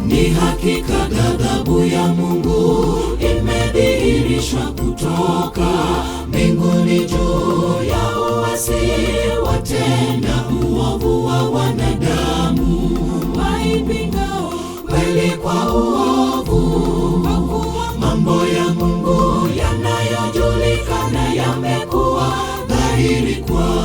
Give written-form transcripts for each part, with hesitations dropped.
Ni hakika ghadhabu ya Mungu imedhihirishwa kutoka mbinguni juu ya uasi watenda uovu wa wanadamu, waipingao kweli kwa uovu. Mambo ya Mungu yanayojulikana yamekuwa dhahiri kwao.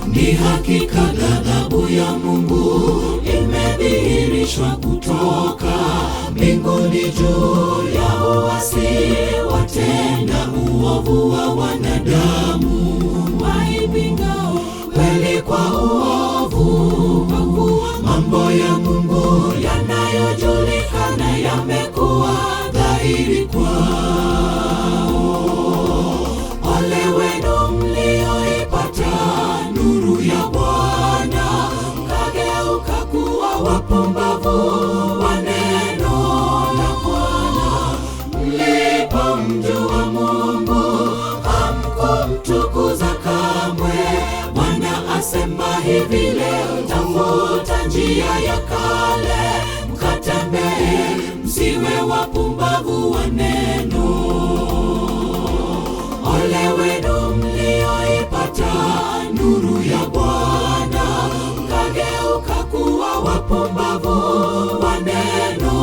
Ni hakika ghadhabu ya Mungu imedhihirishwa kutoka mbinguni juu ya uasi watenda uovu wa wanadamu, waipingao kweli kwa uovu. Mambo ya Mungu yanayojulikana yamekuwa dhahiri kwao. Ole wenu mlioipata nuru ya Bwana, mkageuka kuwa wapumbavu wa neno la Bwana. Mlipomjua Mungu hamkumtukuza kamwe. Bwana asema hivi leo, tafuta njia ya kale mkatembee, msiwe wapumbavu wa neno. Ole wenu mlioipata nuru ya Bwana, mkageuka kuwa wapumbavu wa neno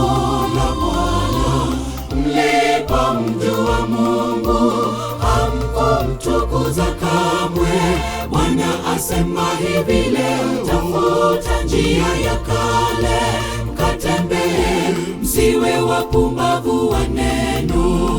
la Bwana. Mlipomjua Mungu hamkumtukuza kamwe. Bwana asema hivi leo, tafuta njia ya kale mkatembee, msiwe wapumbavu wa neno.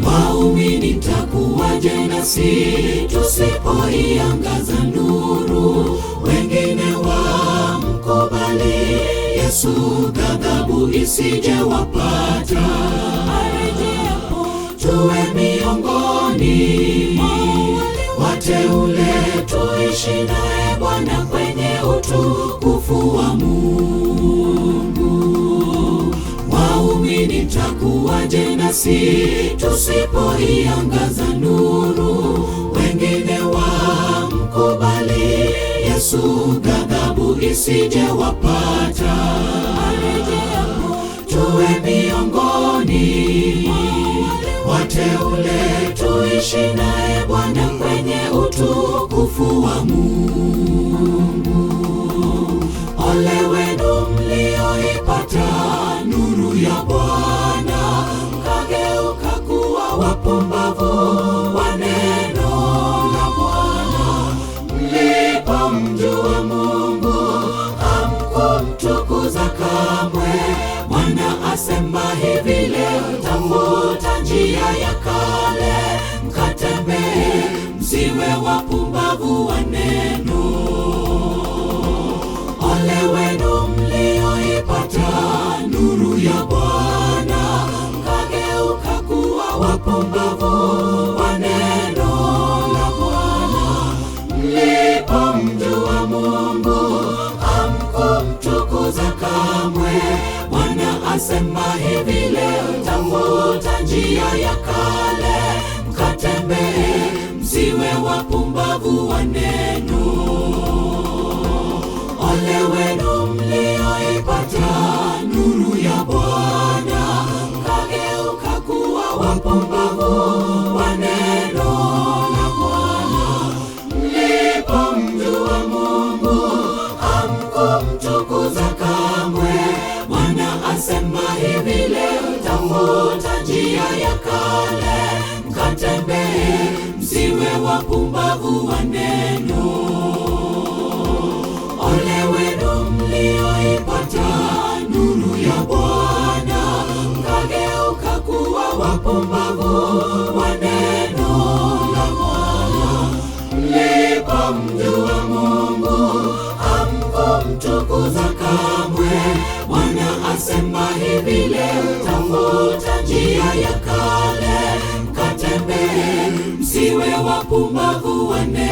Waumini, takuwaje nasi tusipoiangaza nuru? Wengine wamkubali Yesu, ghadhabu isije wapata. Arejeapo tuwe miongoni wateule, tuishi naye Bwana kwenye utukufu wa Mungu. Waumini, takuwaje nasi tusipoiangaza nuru? Wengine wamkubali Yesu, ghadhabu isije wapata. Arejeapo tuwe miongoni wateule, tuishi naye Bwana kwenye utukufu wa Mungu. Ole wenu mlioipata nuru ya Bwana, mkageuka kuwa wapumbavu wa neno la Bwana. Mlipomjua Mungu hamkumtukuza kamwe. Bwana asema hivi leo, tafuta njia ya kale mkatembee, msiwe wapumbavu wa neno. Ole wenu mlioipata nuru ya Bwana, mkageuka kuwa wapumbavu wa neno la Bwana. Mlipomjua Mungu hamkumtukuza kamwe. Bwana asema hivi leo, tafuta njia ya kale mkatembee, msiwe wapumbavu wa neno. Ole wenu mlioipata nuru ya Bwana, mkageuka kuwa wapumbavu wa neno la Bwana. Mlipomjua Mungu hamkumtukuza kamwe. Bwana asema hivi leo, tafuta njia ya kale mkatembee, msiwe wapumbavu wa neno. Ole wenu mlioipata nuru ya Bwana, mkageuka kuwa wapumbavu wa neno la Bwana. Mlipomjua Mungu hamkumtukuza kamwe. Bwana asema hivi leo, tafuta njia ya kale mkatembee, msiwe wapumbavu wa neno.